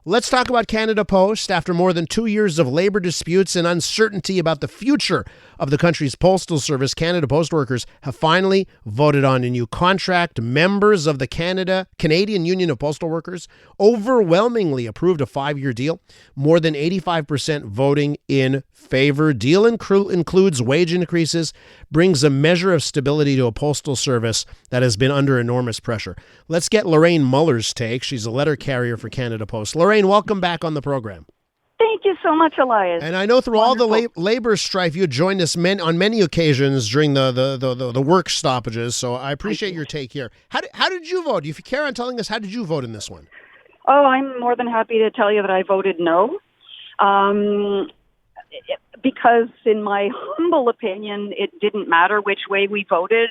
Let's talk about Canada Post. After more than 2 years of labor disputes and uncertainty about the future of the country's postal service, Canada Post workers have finally voted on a new contract. Members of the Canadian Union of Postal Workers overwhelmingly approved a 5-year deal, more than 85% voting in favor. Deal includes wage increases, brings a measure of stability to a postal service that has been under enormous pressure. Let's get Lorraine Muller's take. She's a letter carrier for Canada Post. Lorraine, welcome back on the program. Thank you so much, Elias. And I know through all the labor strife, you joined us on many occasions during the work stoppages, so I appreciate your take here. How did you vote? If you care on telling us, how did you vote in this one? Oh, I'm more than happy to tell you that I voted no. Because in my humble opinion, it didn't matter which way we voted.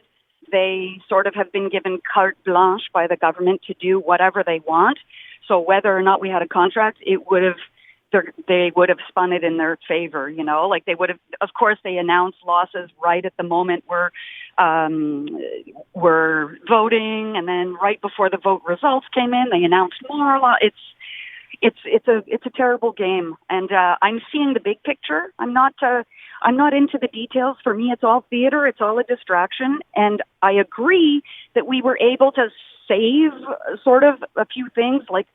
They sort of have been given carte blanche by the government to do whatever they want. So whether or not we had a contract, they would have spun it in their favor, like they would have. Of course, they announced losses right at the moment we're voting, and then right before the vote results came in, they announced more. It's a terrible game, and I'm seeing the big picture. I'm not into the details. For me, it's all theater. It's all a distraction, and I agree that we were able to save sort of a few things, like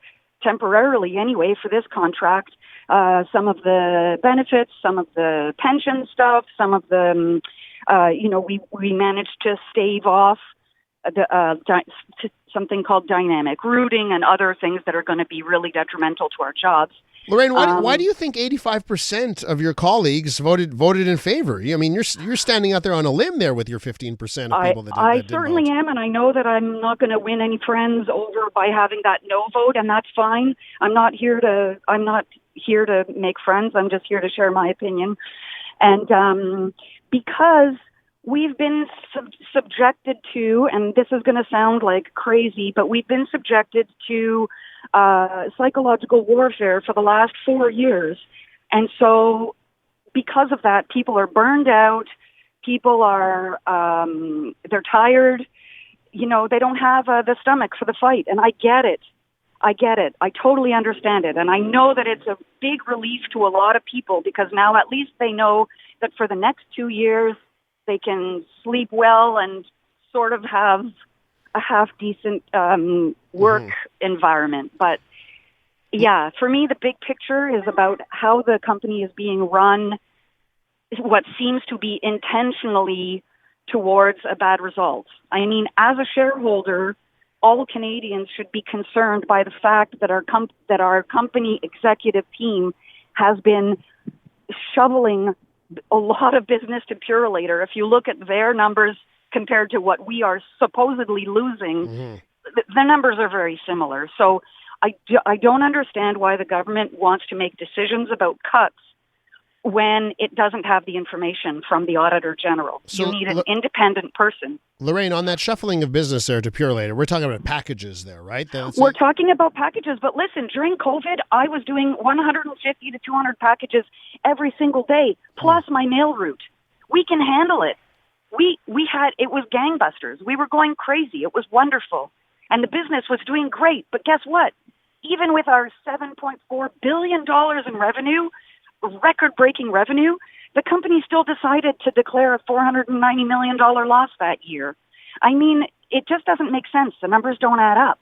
temporarily anyway, for this contract. Some of the benefits, some of the pension stuff, some of the, we managed to stave off something called dynamic routing and other things that are going to be really detrimental to our jobs. Lorraine, why do you think 85% of your colleagues voted in favor? I mean, you're standing out there on a limb there with your 15% of people that didn't I certainly am, and I know that I'm not going to win any friends over by having that no vote, and that's fine. I'm not here to make friends. I'm just here to share my opinion. And because we've been subjected to, and this is going to sound like crazy, but we've been subjected to psychological warfare for the last 4 years. And so because of that, people are burned out. People are, they're tired. They don't have the stomach for the fight. And I get it. I totally understand it. And I know that it's a big relief to a lot of people, because now at least they know that for the next 2 years, they can sleep well and sort of have a half-decent work environment. But, yeah, for me, the big picture is about how the company is being run, what seems to be intentionally towards a bad result. I mean, as a shareholder, all Canadians should be concerned by the fact that our company executive team has been shoveling a lot of business to Purolator. If you look at their numbers compared to what we are supposedly losing, the numbers are very similar. So I don't understand why the government wants to make decisions about cuts when it doesn't have the information from the Auditor General. So you need an independent person. Lorraine, on that shuffling of business there to Purolator, we're talking about packages there, right? We're talking about packages, but listen, during COVID, I was doing 150 to 200 packages every single day, plus my mail route. We can handle it. It was gangbusters. We were going crazy. It was wonderful. And the business was doing great. But guess what? Even with our $7.4 billion in revenue, record-breaking revenue, the company still decided to declare a $490 million loss that year. I mean, it just doesn't make sense. The numbers don't add up.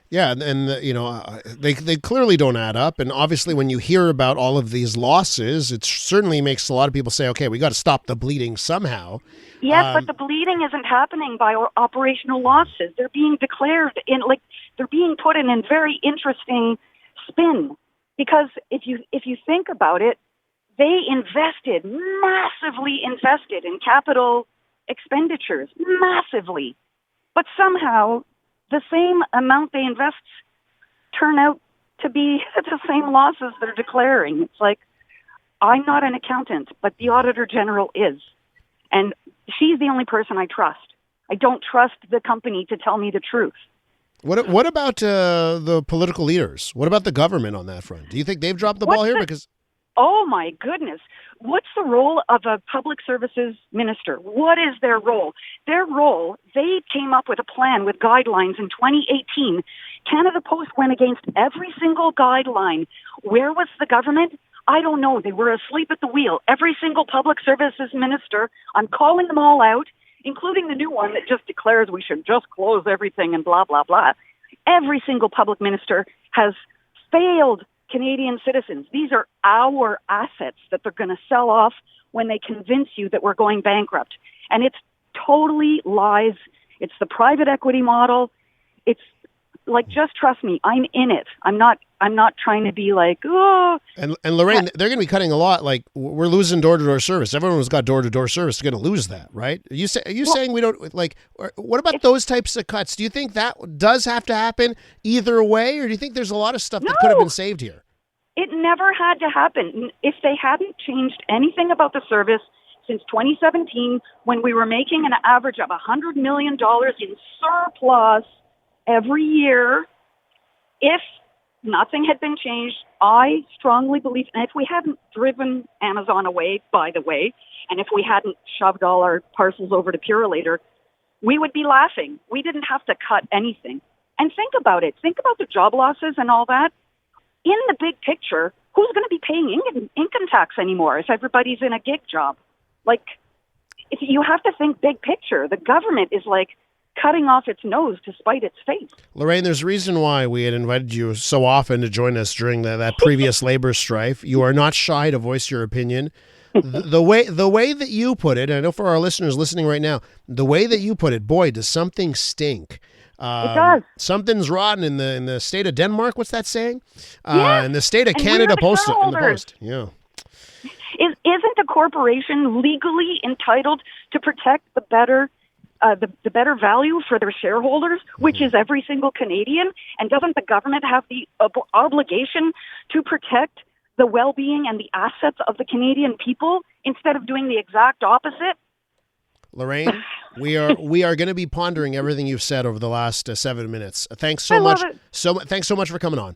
Yeah, and they clearly don't add up. And obviously, when you hear about all of these losses, it certainly makes a lot of people say, okay, we got to stop the bleeding somehow. Yes, but the bleeding isn't happening by operational losses. They're being declared they're being put in a very interesting spin. Because if you think about it, they massively invested in capital expenditures, massively. But somehow the same amount they invest turn out to be the same losses they're declaring. It's like, I'm not an accountant, but the Auditor General is. And she's the only person I trust. I don't trust the company to tell me the truth. What about the political leaders? What about the government on that front? Do you think they've dropped the ball here? Because Oh my goodness. What's the role of a public services minister? What is their role? Their role, they came up with a plan with guidelines in 2018. Canada Post went against every single guideline. Where was the government? I don't know. They were asleep at the wheel. Every single public services minister, I'm calling them all out, including the new one that just declares we should just close everything and blah, blah, blah. Every single public minister has failed Canadian citizens. These are our assets that they're going to sell off when they convince you that we're going bankrupt. And it's totally lies. It's the private equity model. It's like, just trust me, I'm in it. I'm not trying to be like, oh. And Lorraine, they're going to be cutting a lot. Like, we're losing door-to-door service. Everyone who's got door-to-door service is going to lose that, right? Are you saying we don't, like, what about those types of cuts? Do you think that does have to happen either way, or do you think there's a lot of stuff that could have been saved here? It never had to happen. If they hadn't changed anything about the service since 2017, when we were making an average of $100 million in surplus every year, if nothing had been changed, I strongly believe, and if we hadn't driven Amazon away, by the way, and if we hadn't shoved all our parcels over to Purolator, we would be laughing. We didn't have to cut anything. And think about it. Think about the job losses and all that. In the big picture, who's going to be paying income tax anymore if everybody's in a gig job? Like, if you have to think big picture. The government is like cutting off its nose to spite its face. Lorraine, there's a reason why we had invited you so often to join us during that previous labor strife. You are not shy to voice your opinion. The way that you put it, and I know for our listeners listening right now, the way that you put it, boy, does something stink. It does. Something's rotten in the state of Denmark. What's that saying? Yes. In the state of Canada Post. In the Post. Yeah. Isn't a corporation legally entitled to protect the better value for their shareholders, which is every single Canadian? And doesn't the government have the obligation to protect the well-being and the assets of the Canadian people instead of doing the exact opposite? Lorraine, we are going to be pondering everything you've said over the last 7 minutes. Thanks so much. Thanks so much for coming on.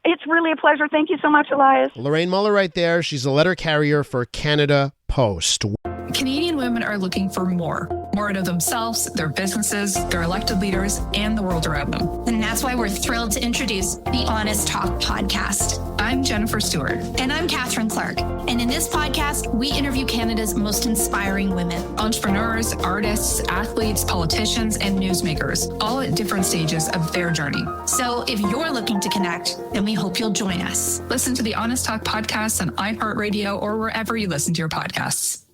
It's really a pleasure. Thank you so much, Elias. Lorraine Muller right there. She's a letter carrier for Canada Post. Canadian women are looking for more out of themselves, their businesses, their elected leaders, and the world around them. And that's why we're thrilled to introduce the Honest Talk podcast. I'm Jennifer Stewart. And I'm Catherine Clark. And in this podcast, we interview Canada's most inspiring women. Entrepreneurs, artists, athletes, politicians, and newsmakers, all at different stages of their journey. So if you're looking to connect, then we hope you'll join us. Listen to the Honest Talk podcast on iHeartRadio or wherever you listen to your podcasts.